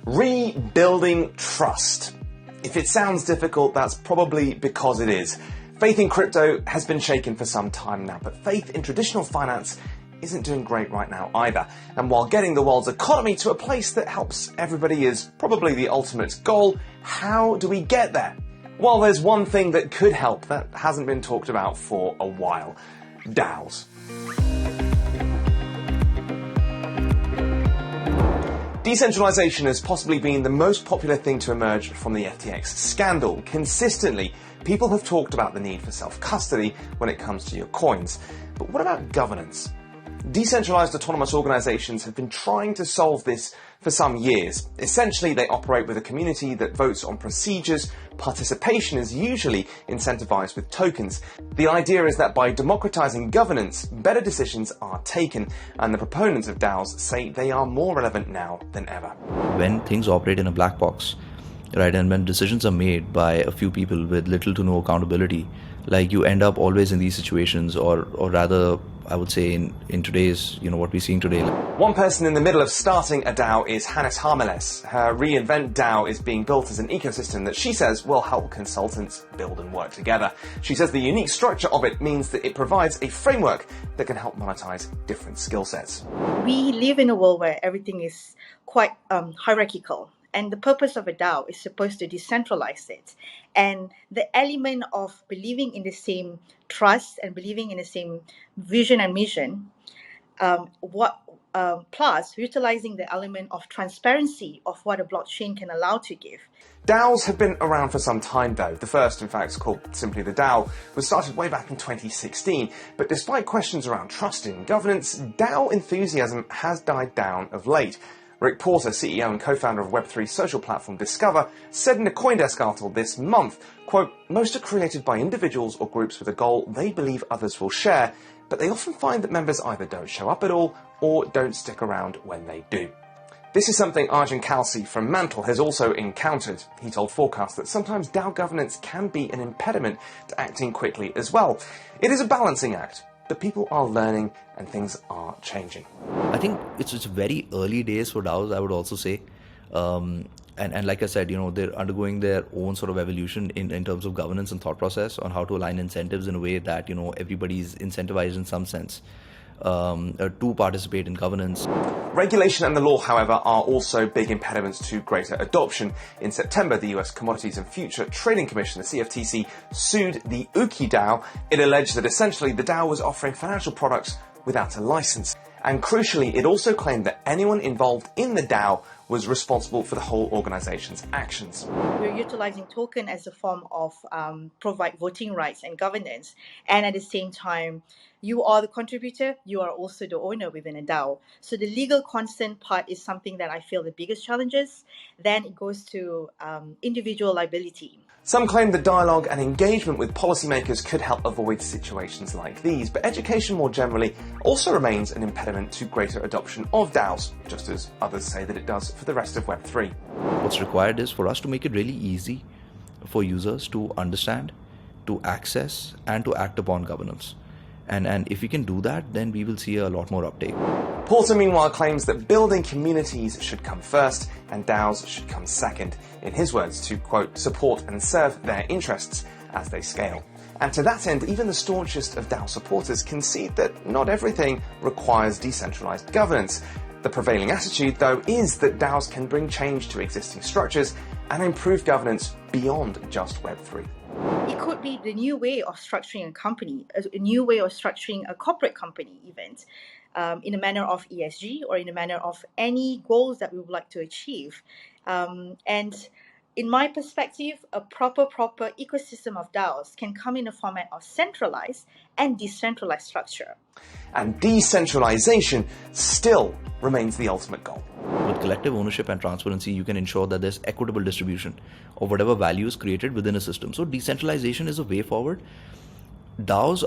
Rebuilding trust. If it sounds difficult, that's probably because it is. Faith in crypto has been shaken for some time now, but faith in traditional finance isn't doing great right now either. And while getting the world's economy to a place that helps everybody is probably the ultimate goal, how do we get there? Well, there's one thing that could help that hasn't been talked about for a while. DAOs. Decentralization has possibly been the most popular thing to emerge from the FTX scandal. Consistently, people have talked about the need for self-custody when it comes to your coins. But what about governance? Decentralized autonomous organizations have been trying to solve this for some years. Essentially, they operate with a community that votes on procedures. Participation is usually incentivized with tokens. The idea is that by democratizing governance, better decisions are taken, and the proponents of DAOs say they are more relevant now than ever. When things operate in a black box, right, and when decisions are made by a few people with little to no accountability, like you end up always in these situations, or rather, I would say in today's, what we're seeing today. One person in the middle of starting a DAO is Hannes Harmeles. Her Reinvent DAO is being built as an ecosystem that she says will help consultants build and work together. She says the unique structure of it means that it provides a framework that can help monetize different skill sets. We live in a world where everything is quite hierarchical. And the purpose of a DAO is supposed to decentralize it. And the element of believing in the same trust and believing in the same vision and mission, plus utilizing the element of transparency of what a blockchain can allow to give. DAOs have been around for some time though. The first, in fact, called simply the DAO, was started way back in 2016. But despite questions around trust and governance, DAO enthusiasm has died down of late. Rick Porter, CEO and co-founder of Web3 social platform Discover, said in a CoinDesk article this month, quote, "Most are created by individuals or groups with a goal they believe others will share, but they often find that members either don't show up at all or don't stick around when they do." This is something Arjun Kalsi from Mantle has also encountered. He told Forkast that sometimes DAO governance can be an impediment to acting quickly as well. It is a balancing act. The people are learning and things are changing. I think it's very early days for DAOs, I would also say. And like I said, they're undergoing their own sort of evolution in terms of governance and thought process on how to align incentives in a way that, everybody's incentivized in some sense to participate in governance. Regulation and the law, however, are also big impediments to greater adoption. In September, the US Commodities and Future Trading Commission, the CFTC, sued the Uki DAO. It alleged that essentially the DAO was offering financial products without a license. And crucially, it also claimed that anyone involved in the DAO was responsible for the whole organization's actions. We're utilizing token as a form of provide voting rights and governance. And at the same time, you are the contributor, you are also the owner within a DAO. So the legal consent part is something that I feel the biggest challenges. Then it goes to individual liability. Some claim that dialogue and engagement with policymakers could help avoid situations like these, but education more generally also remains an impediment to greater adoption of DAOs, just as others say that it does for the rest of Web3. What's required is for us to make it really easy for users to understand, to access, and to act upon governance. And if we can do that, then we will see a lot more uptake. Porter, meanwhile, claims that building communities should come first and DAOs should come second. In his words, to, quote, support and serve their interests as they scale. And to that end, even the staunchest of DAO supporters concede that not everything requires decentralized governance. The prevailing attitude, though, is that DAOs can bring change to existing structures and improve governance beyond just Web3. It could be the new way of structuring a company, a new way of structuring a corporate company event, in a manner of ESG or in a manner of any goals that we would like to achieve. And in my perspective, a proper ecosystem of DAOs can come in a format of centralized and decentralized structure. And decentralization still remains the ultimate goal. With collective ownership and transparency, you can ensure that there's equitable distribution of whatever value is created within a system. So decentralization is a way forward. DAOs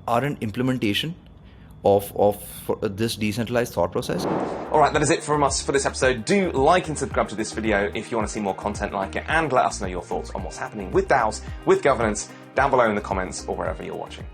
are an implementation of this decentralized thought process. All right, that is it from us for this episode. Do like and subscribe to this video if you want to see more content like it, and let us know your thoughts on what's happening with DAOs, with governance, down below in the comments or wherever you're watching.